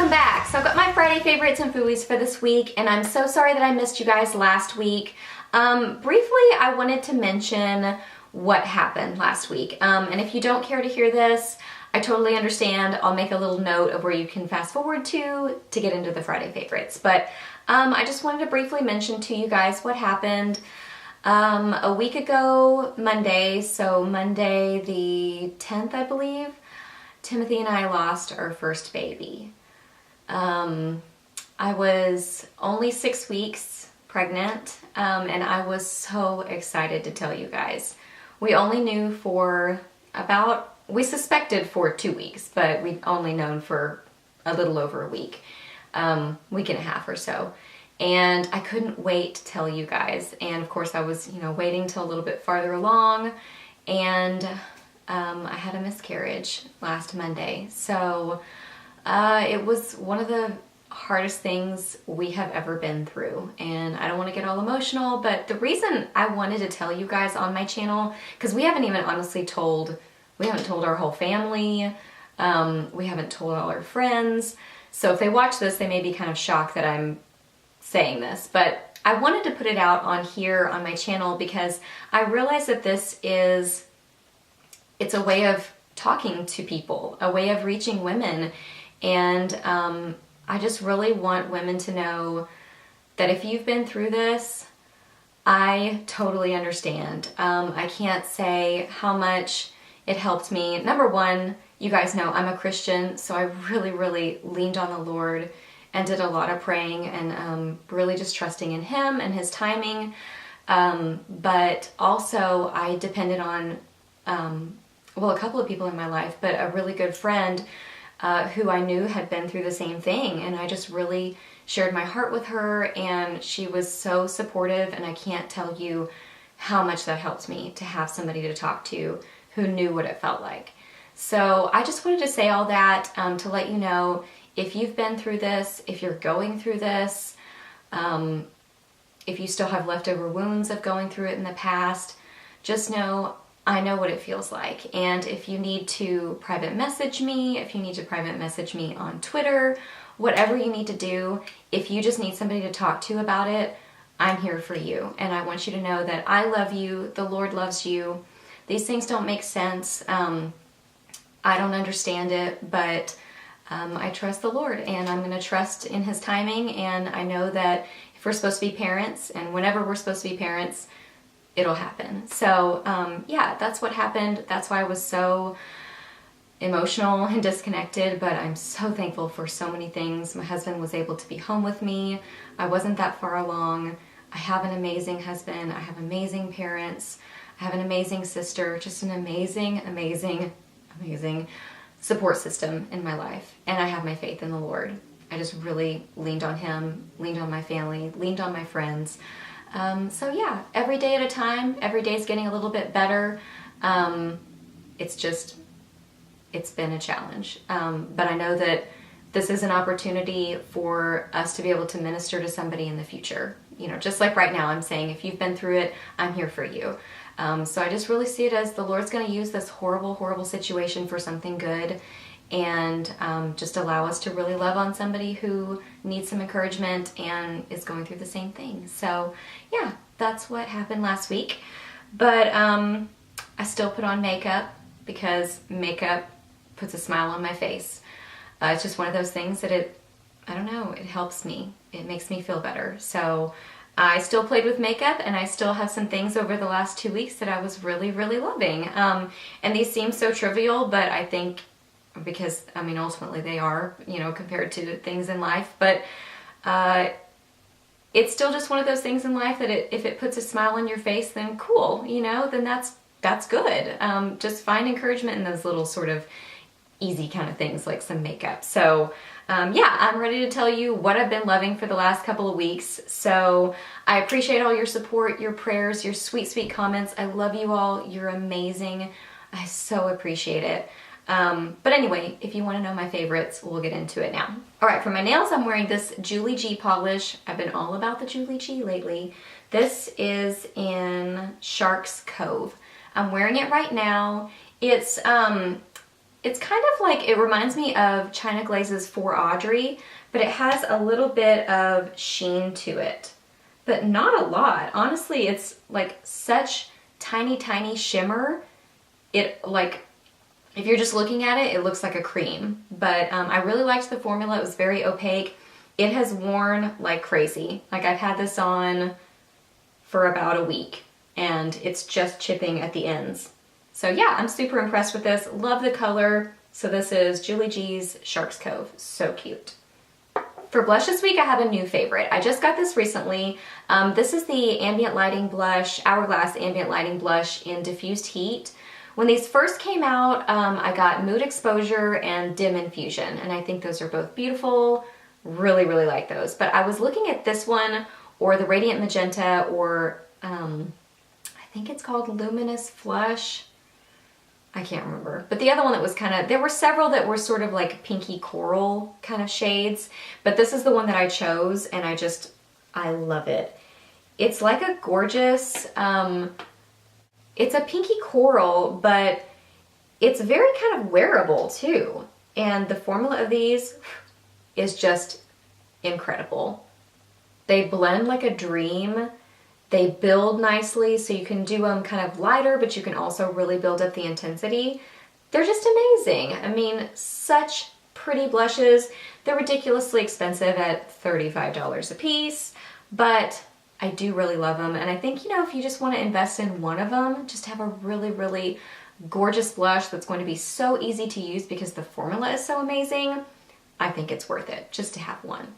Welcome back. So I've got my Friday favorites and Fooeys for this week, and I'm so sorry that I missed you guys last week. Briefly, I wanted to mention what happened last week. And if you don't care to hear this, I totally understand. I'll make a little note of where you can fast forward to get into the Friday favorites. But I just wanted to briefly mention to you guys what happened a week ago Monday. So Monday the 10th, I believe, Timothy and I lost our first baby. I was only 6 weeks pregnant, and I was so excited to tell you guys. We only knew for we suspected for 2 weeks, but we'd only known for a little over a week, week and a half or so. And I couldn't wait to tell you guys. And of course I was, waiting till a little bit farther along, and I had a miscarriage last Monday. So it was one of the hardest things we have ever been through, and I don't want to get all emotional, but the reason I wanted to tell you guys on my channel, because we haven't even honestly told our whole family, we haven't told all our friends, so if they watch this they may be kind of shocked that I'm saying this, but I wanted to put it out on here on my channel because I realize that it's a way of talking to people, a way of reaching women, and I just really want women to know that if you've been through this, I totally understand. I can't say how much it helped me. Number one, you guys know I'm a Christian, so I really, really leaned on the Lord and did a lot of praying and really just trusting in Him and His timing. But also I depended on, a couple of people in my life, but a really good friend who I knew had been through the same thing, and I just really shared my heart with her, and she was so supportive, and I can't tell you how much that helped me to have somebody to talk to who knew what it felt like. So I just wanted to say all that to let you know, if you've been through this, if you're going through this, if you still have leftover wounds of going through it in the past, just know I know what it feels like. And if you need to private message me, if you need to private message me on Twitter, whatever you need to do, if you just need somebody to talk to about it, I'm here for you. And I want you to know that I love you, the Lord loves you. These things don't make sense. I don't understand it, but I trust the Lord, and I'm going to trust in His timing. And I know that if we're supposed to be parents, and whenever we're supposed to be parents, it'll happen. So yeah, that's what happened. That's why I was so emotional and disconnected, but I'm so thankful for so many things. My husband was able to be home with me. I wasn't that far along. I have an amazing husband. I have amazing parents. I have an amazing sister, just an amazing, amazing, amazing support system in my life. And I have my faith in the Lord. I just really leaned on Him, leaned on my family, leaned on my friends. So yeah, every day at a time, every day is getting a little bit better. It's been a challenge. But I know that this is an opportunity for us to be able to minister to somebody in the future. Just like right now, I'm saying, if you've been through it, I'm here for you. So I just really see it as the Lord's going to use this horrible, horrible situation for something good, and just allow us to really love on somebody who needs some encouragement and is going through the same thing. So yeah, that's what happened last week. But I still put on makeup because makeup puts a smile on my face. It's just one of those things that it helps me. It makes me feel better. So I still played with makeup, and I still have some things over the last 2 weeks that I was really, really loving. And these seem so trivial, but I think because, ultimately they are, compared to things in life, but it's still just one of those things in life that if it puts a smile on your face, then cool, then that's good. Just find encouragement in those little sort of easy kind of things like some makeup. So yeah, I'm ready to tell you what I've been loving for the last couple of weeks. So I appreciate all your support, your prayers, your sweet, sweet comments. I love you all. You're amazing. I so appreciate it. But anyway, if you want to know my favorites, we'll get into it now. All right, for my nails, I'm wearing this Julie G polish. I've been all about the Julie G lately. This is in Shark's Cove. I'm wearing it right now. It's It's kind of like, it reminds me of China Glaze's For Audrey, but it has a little bit of sheen to it, but not a lot. Honestly, it's like such tiny, tiny shimmer. It like, if you're just looking at it, it looks like a cream, but I really liked the formula. It was very opaque. It has worn like crazy. Like I've had this on for about a week and it's just chipping at the ends. So yeah, I'm super impressed with this. Love the color. So this is Julie G's Shark's Cove. So cute. For blush this week, I have a new favorite. I just got this recently. This is the Ambient Lighting Blush, Hourglass Ambient Lighting Blush in Diffused Heat. When these first came out, I got Mood Exposure and Dim Infusion, and I think those are both beautiful. Really, really like those. But I was looking at this one, or the Radiant Magenta, or I think it's called Luminous Flush. I can't remember. But the other one that was kind of, there were several that were sort of like pinky coral kind of shades, but this is the one that I chose, and I love it. It's like a gorgeous, it's a pinky coral, but it's very kind of wearable too. And the formula of these is just incredible. They blend like a dream. They build nicely, so you can do them kind of lighter, but you can also really build up the intensity. They're just amazing. I mean, such pretty blushes. They're ridiculously expensive at $35 a piece, but I do really love them. And I think, you know, if you just want to invest in one of them, just have a really, really gorgeous blush that's going to be so easy to use because the formula is so amazing, I think it's worth it just to have one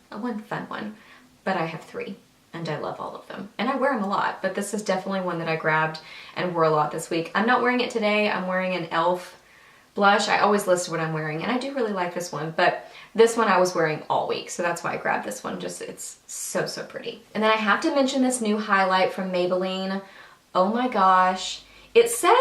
fun one. But I have 3. And I love all of them. And I wear them a lot, but this is definitely one that I grabbed and wore a lot this week. I'm not wearing it today. I'm wearing an e.l.f. blush. I always list what I'm wearing, and I do really like this one, but this one I was wearing all week, so that's why I grabbed this one. Just, it's so, so pretty. And then I have to mention this new highlight from Maybelline. Oh my gosh. It says,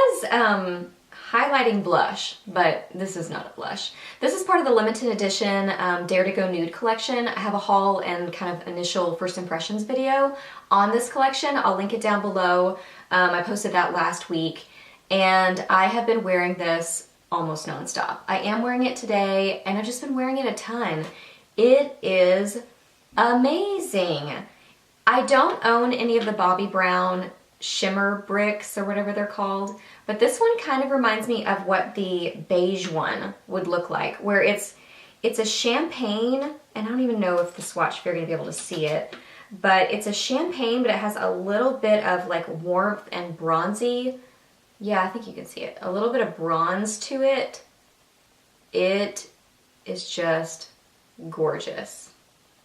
highlighting blush, but this is not a blush. This is part of the limited edition Dare to Go Nude collection. I have a haul and kind of initial first impressions video on this collection. I'll link it down below. I posted that last week, and I have been wearing this almost nonstop. I am wearing it today, and I've just been wearing it a ton. It is amazing. I don't own any of the Bobbi Brown shimmer bricks or whatever they're called, but this one kind of reminds me of what the beige one would look like, where it's a champagne, and I don't even know if the swatch, if you're gonna be able to see it, but it's a champagne, but it has a little bit of like warmth and bronzy. Yeah, I think you can see it. A little bit of bronze to it. It is just gorgeous.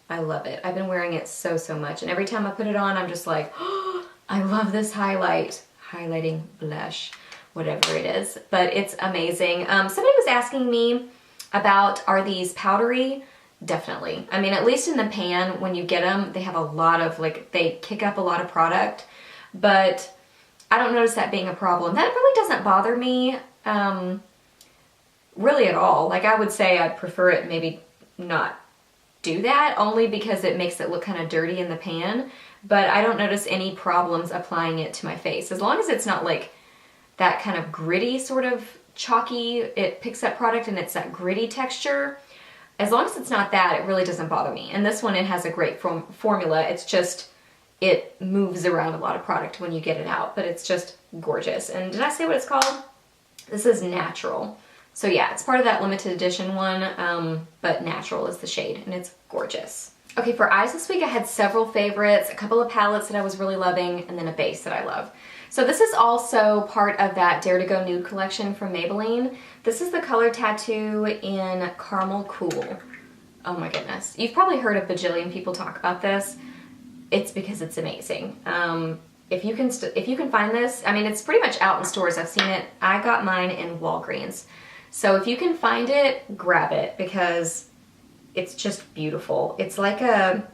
I love it. I've been wearing it so, so much, and every time I put it on, I'm just like, oh, I love this highlighting blush, whatever it is, but it's amazing. Somebody was asking me about, are these powdery? Definitely. I mean, at least in the pan, when you get them, they have a lot of, like, they kick up a lot of product, but I don't notice that being a problem. That really doesn't bother me, really at all. Like, I would say I'd prefer it maybe not do that, only because it makes it look kind of dirty in the pan, but I don't notice any problems applying it to my face. As long as it's not like that kind of gritty sort of chalky, it picks up product and it's that gritty texture. As long as it's not that, it really doesn't bother me. And this one, it has a great formula. It's just, it moves around a lot of product when you get it out, but it's just gorgeous. And did I say what it's called? This is Natural. So yeah, it's part of that limited edition one, but Natural is the shade, and it's gorgeous. Okay, for eyes this week, I had several favorites, a couple of palettes that I was really loving, and then a base that I love. So this is also part of that Dare to Go Nude collection from Maybelline. This is the Color Tattoo in Caramel Cool. Oh my goodness. You've probably heard a bajillion people talk about this. It's because it's amazing. If you can find this, I mean, it's pretty much out in stores. I've seen it. I got mine in Walgreens. So if you can find it, grab it, because it's just beautiful. It's like a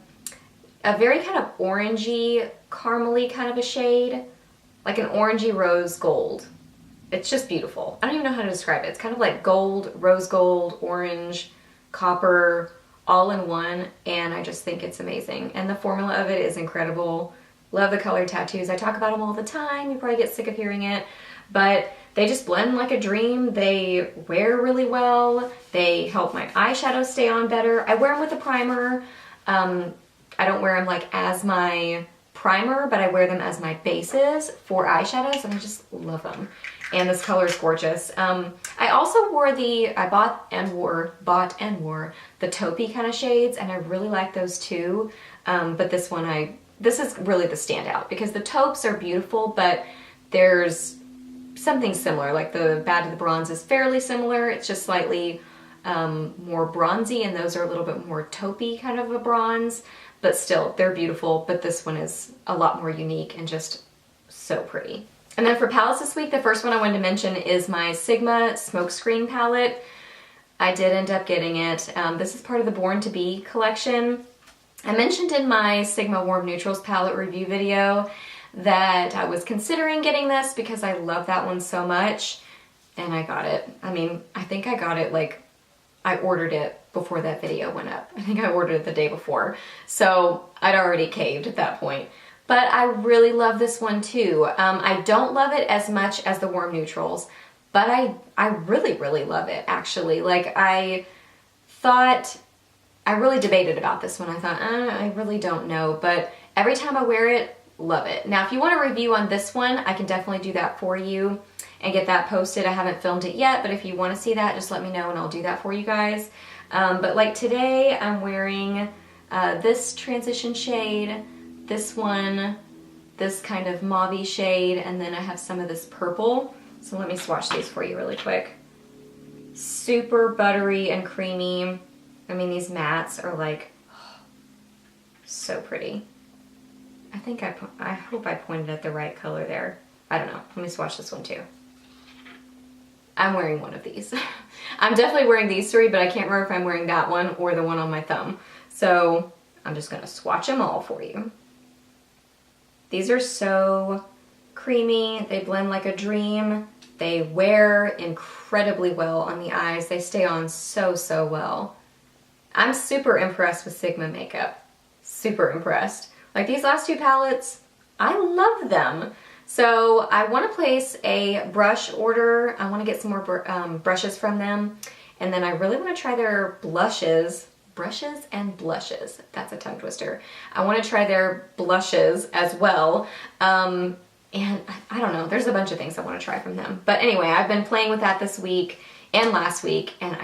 very kind of orangey, caramely kind of a shade, like an orangey rose gold. It's just beautiful. I don't even know how to describe it. It's kind of like gold, rose gold, orange, copper, all in one, and I just think it's amazing. And the formula of it is incredible. Love the color tattoos. I talk about them all the time. You probably get sick of hearing it, but they just blend like a dream. They wear really well. They help my eyeshadow stay on better. I wear them with a primer. I don't wear them like as my primer, but I wear them as my bases for eyeshadows, and I just love them. And this color is gorgeous. I also wore bought and wore the taupey kind of shades, and I really like those too. But this is really the standout because the taupes are beautiful, but there's something similar. Like the Bad to the Bronze is fairly similar. It's just slightly more bronzy, and those are a little bit more taupey kind of a bronze, but still they're beautiful. But this one is a lot more unique and just so pretty. And then for palettes this week, the first one I wanted to mention is my Sigma Smokescreen palette. I did end up getting it. This is part of the Born to Be collection. I mentioned in my Sigma Warm Neutrals palette review video that I was considering getting this because I love that one so much, and I got it. I mean, I think I got it like, I ordered it before that video went up. I think I ordered it the day before, so I'd already caved at that point. But I really love this one too. I don't love it as much as the Warm Neutrals, but I really, really love it actually. Like I really debated about this one. I thought, I really don't know, but every time I wear it, love it. Now, if you want a review on this one, I can definitely do that for you and get that posted. I haven't filmed it yet, but if you want to see that, just let me know and I'll do that for you guys. But like today, I'm wearing this transition shade, this one, this kind of mauve-y shade, and then I have some of this purple. So let me swatch these for you really quick. Super buttery and creamy. I mean, these mattes are like so pretty. I hope I pointed at the right color there. I don't know. Let me swatch this one too. I'm wearing one of these. I'm definitely wearing these three, but I can't remember if I'm wearing that one or the one on my thumb. So I'm just gonna swatch them all for you. These are so creamy. They blend like a dream. They wear incredibly well on the eyes. They stay on so, so well. I'm super impressed with Sigma makeup. Super impressed. Like these last two palettes, I love them. So I want to place a brush order. I want to get some more brushes from them. And then I really want to try their blushes. Brushes and blushes. That's a tongue twister. I want to try their blushes as well. And I don't know, there's a bunch of things I want to try from them. But anyway, I've been playing with that this week and last week, and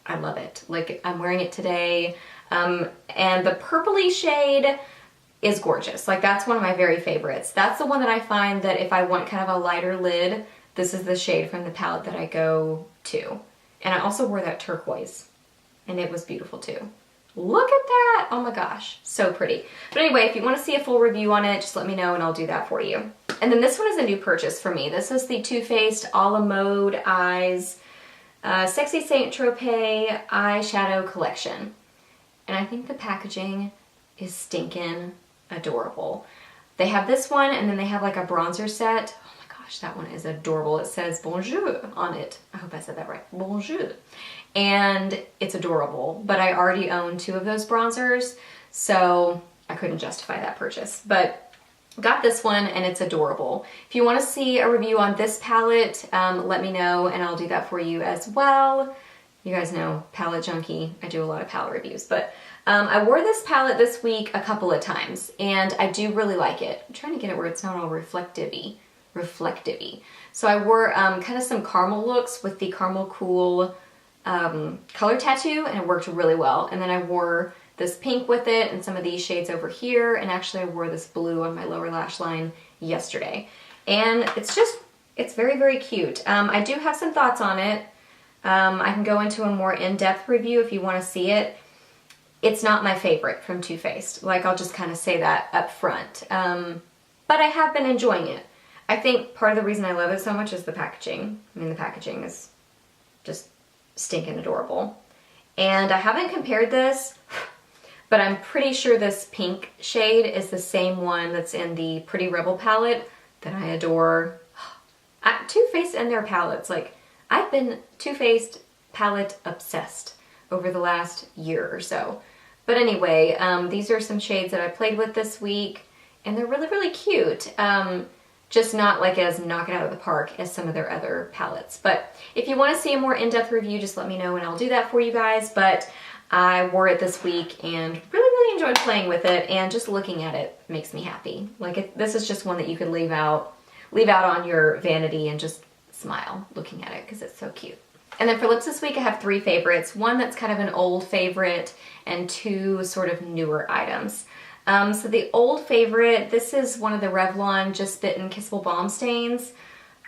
I love it. Like, I'm wearing it today. And the purpley shade is gorgeous. Like, that's one of my very favorites. That's the one that I find that if I want kind of a lighter lid, this is the shade from the palette that I go to. And I also wore that turquoise, and it was beautiful too. Look at that! Oh my gosh, so pretty. But anyway, if you want to see a full review on it, just let me know and I'll do that for you. And then this one is a new purchase for me. This is the Too Faced A La Mode Eyes Sexy Saint Tropez Eyeshadow Collection. And I think the packaging is stinking adorable. They have this one, and then they have like a bronzer set. Oh my gosh, that one is adorable. It says bonjour on it. I hope I said that right. Bonjour. And it's adorable, but I already own two of those bronzers, so I couldn't justify that purchase. But got this one, and it's adorable. If you want to see a review on this palette, let me know, and I'll do that for you as well. You guys know, palette junkie. I do a lot of palette reviews, but I wore this palette this week a couple of times, and I do really like it. I'm trying to get it where it's not all reflective-y. So I wore kind of some caramel looks with the Caramel Cool color tattoo, and it worked really well. And then I wore this pink with it and some of these shades over here, and actually I wore this blue on my lower lash line yesterday. And it's very, very cute. I do have some thoughts on it. I can go into a more in-depth review if you want to see it. It's not my favorite from Too Faced. Like, I'll just kind of say that up front. But I have been enjoying it. I think part of the reason I love it so much is the packaging. I mean, the packaging is just stinking adorable. And I haven't compared this, but I'm pretty sure this pink shade is the same one that's in the Pretty Rebel palette that I adore. Too Faced and their palettes, like, I've been Too Faced palette obsessed over the last year or so. But anyway, these are some shades that I played with this week, and they're really, really cute. just not like as knock it out of the park as some of their other palettes. But if you want to see a more in-depth review, just let me know and I'll do that for you guys. But I wore it this week and really enjoyed playing with it, and just looking at it makes me happy. Like this is just one that you can leave out on your vanity and just smile looking at it because it's so cute. And then for lips this week, I have 3 favorites. One that's kind of an old favorite and 2 sort of newer items. So the old favorite, this is one of the Revlon Just Bitten Kissable Balm Stains.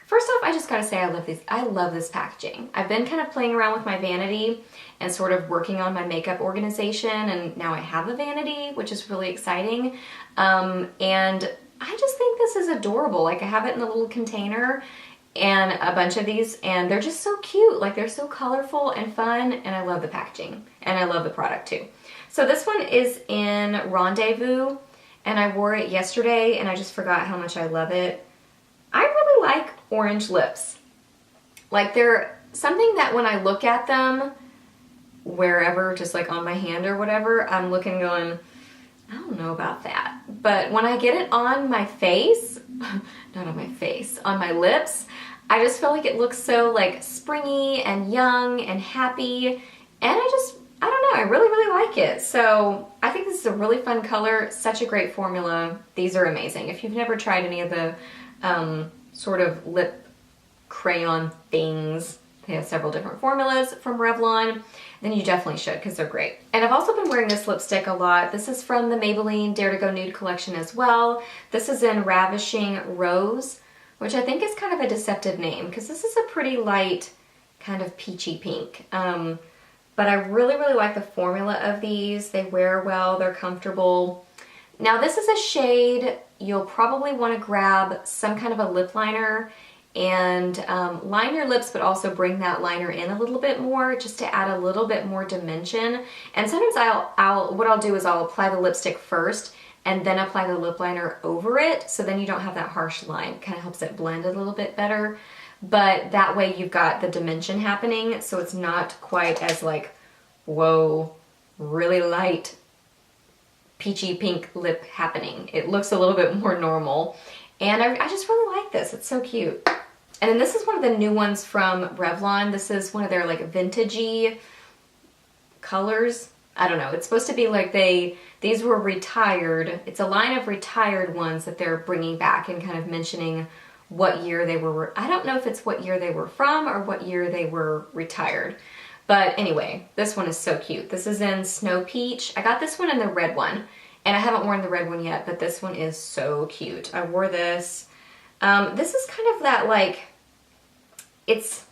First off, I just gotta say I love these. I love this packaging. I've been kind of playing around with my vanity and sort of working on my makeup organization, and now I have a vanity, which is really exciting. And I just think this is adorable. Like I have it in a little container and a bunch of these, and they're just so cute. Like they're so colorful and fun, and I love the packaging, and I love the product too. So this one is in Rendezvous, and I wore it yesterday, and I just forgot how much I love it. I really like orange lips. Like they're something that when I look at them, wherever, just like on my hand or whatever, I'm looking going, I don't know about that. But when I get it on my face, not on my face, on my lips, I just feel like it looks so like springy and young and happy. And I don't know, I really like it. So I think this is a really fun color, such a great formula. These are amazing. If you've never tried any of the sort of lip crayon things, they have several different formulas from Revlon, then you definitely should because they're great. And I've also been wearing this lipstick a lot. This is from the Maybelline Dare to Go Nude collection as well. This is in Ravishing Rose, which I think is kind of a deceptive name because this is a pretty light kind of peachy pink. But I really like the formula of these. They wear well, they're comfortable. Now this is a shade you'll probably want to grab some kind of a lip liner and line your lips, but also bring that liner in a little bit more just to add a little bit more dimension. And sometimes what I'll do is I'll apply the lipstick first and then apply the lip liner over it, so then you don't have that harsh line. Kind of helps it blend a little bit better. But that way you've got the dimension happening, so it's not quite as like, whoa, really light peachy pink lip happening. It looks a little bit more normal. And I just really like this. It's so cute. And then this is one of the new ones from Revlon. This is one of their like vintagey colors. I don't know. It's supposed to be like these were retired. It's a line of retired ones that they're bringing back and kind of mentioning what year they were. I don't know if it's what year they were from or what year they were retired. But anyway, this one is so cute. This is in Snow Peach. I got this one in the red one, and I haven't worn the red one yet, but this one is so cute. I wore this. This is kind of that like, it's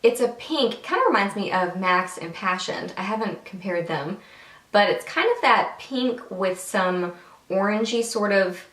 a pink. Kind of reminds me of Max Impassioned. I haven't compared them, but it's kind of that pink with some orangey sort of,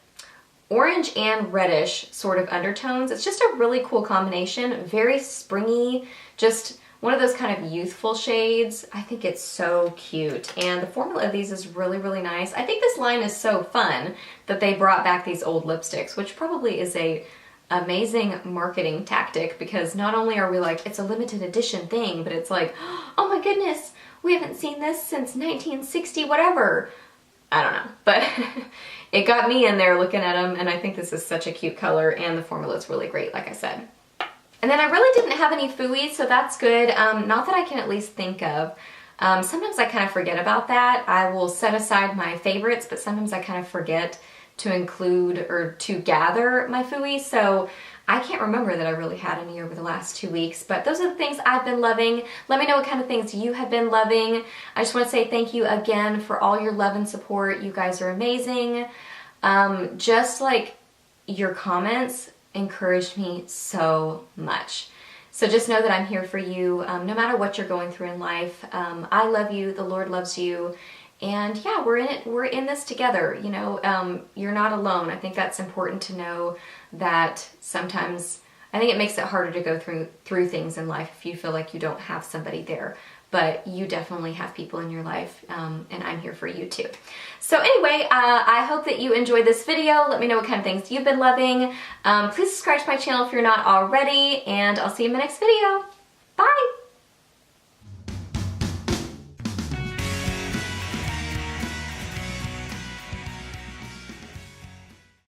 orange and reddish sort of undertones. It's just a really cool combination. Very springy, just one of those kind of youthful shades. I think it's so cute. And the formula of these is really nice. I think this line is so fun that they brought back these old lipsticks, which probably is a amazing marketing tactic, because not only are we like, it's a limited edition thing, but it's like, oh my goodness, we haven't seen this since 1960 whatever. I don't know, but it got me in there looking at them, and I think this is such a cute color, and the formula is really great, like I said. And then I really didn't have any Fooeys, so that's good. Not that I can at least think of. Sometimes I kind of forget about that. I will set aside my favorites, but sometimes I kind of forget to include or to gather my Fooeys, so I can't remember that I really had any over the last 2 weeks, but those are the things I've been loving. Let me know what kind of things you have been loving. I just want to say thank you again for all your love and support. You guys are amazing. Just like your comments encouraged me so much. So just know that I'm here for you, no matter what you're going through in life. I love you, the Lord loves you, and yeah, we're in it. We're in this together. You know, you're not alone. I think that's important to know, that sometimes I think it makes it harder to go through things in life if you feel like you don't have somebody there. But you definitely have people in your life, and I'm here for you too. So anyway, I hope that you enjoyed this video. Let me know what kind of things you've been loving. Please subscribe to my channel if you're not already, and I'll see you in my next video. Bye!